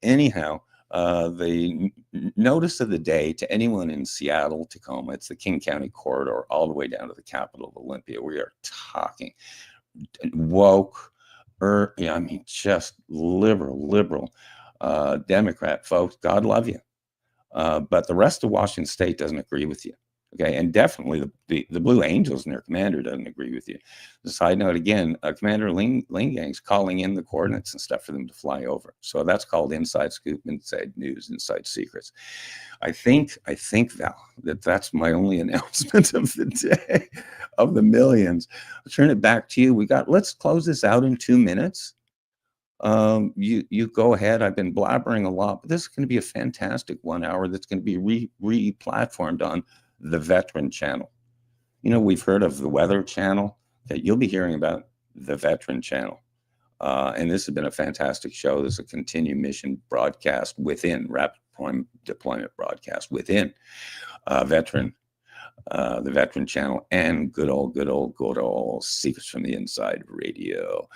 anyhow. The notice of the day to anyone in Seattle, Tacoma, it's the King County corridor all the way down to the capital of Olympia. We are talking woke, just liberal, Democrat folks. God love you. But the rest of Washington State doesn't agree with you. Okay, and definitely the Blue Angels and their commander doesn't agree with you. The side note again, Commander Lingang's calling in the coordinates and stuff for them to fly over. So that's called inside scoop, inside news, inside secrets. I think Val, that's my only announcement of the day, of the millions. I'll turn it back to you. Let's close this out in 2 minutes. You go ahead. I've been blabbering a lot, but this is going to be a fantastic 1 hour that's going to be re-platformed on the Veteran Channel. We've heard of the Weather Channel. Okay, you'll be hearing about the Veteran Channel. And this has been a fantastic show. This is a continued mission broadcast within rapid deployment broadcast within the Veteran Channel, and good old Secrets from the Inside Radio.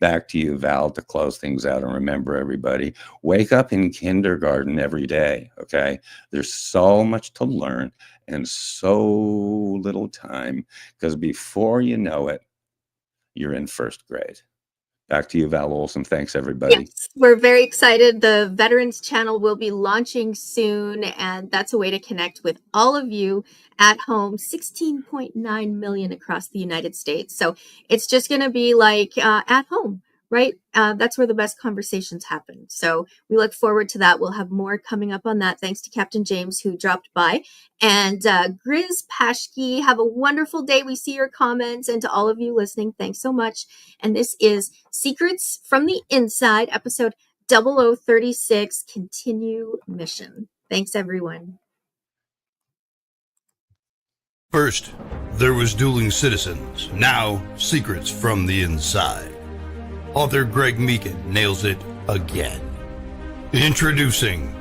Back to you, Val, to close things out. And remember, everybody, wake up in kindergarten every day, okay? There's so much to learn and so little time, because before you know it, you're in first grade. Back to you, Val Olson. Thanks, everybody. Yes, we're very excited. The Veterans Channel will be launching soon, and that's a way to connect with all of you at home, 16.9 million across the United States. So it's just going to be like at home, right? That's where the best conversations happen. So we look forward to that. We'll have more coming up on that. Thanks to Captain James, who dropped by. And Grizz Pashke, have a wonderful day. We see your comments. And to all of you listening, thanks so much. And this is Secrets from the Inside, episode 0036, Continue Mission. Thanks, everyone. First, there was Dueling Citizens, now Secrets from the Inside. Author Greg Meekin nails it again. Introducing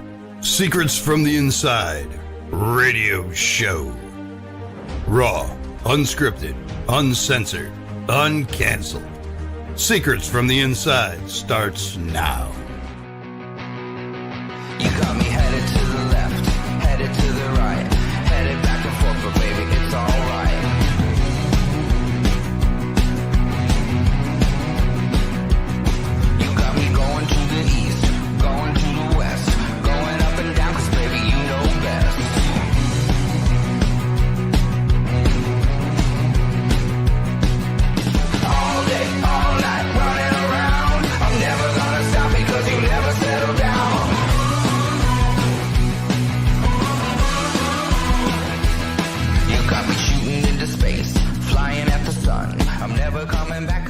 Secrets from the Inside Radio Show. Raw, unscripted, uncensored, uncanceled. Secrets from the Inside starts now. You got me headed to the left, headed to the right, headed back and forth, but baby, it's alright. You got me going to the east, going to the west, going up and down, 'cause baby, you know best. All day, all night, running around, I'm never gonna stop because you never settle down. You got me shooting into space, flying at the sun. I'm never coming back.